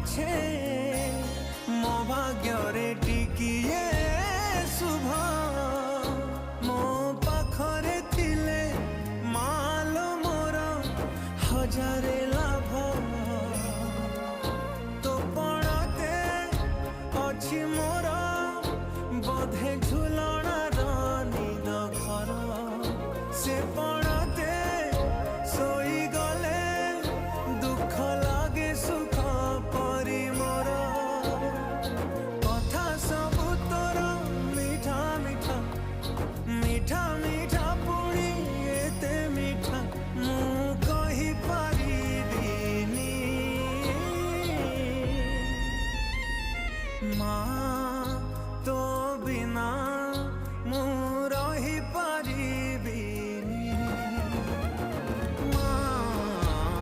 पछे मो भाग्य टिकिए शुभ मो पाखरे थिले मालो मोर हजारे लाभ तो पणते अच्छी मोर बोधे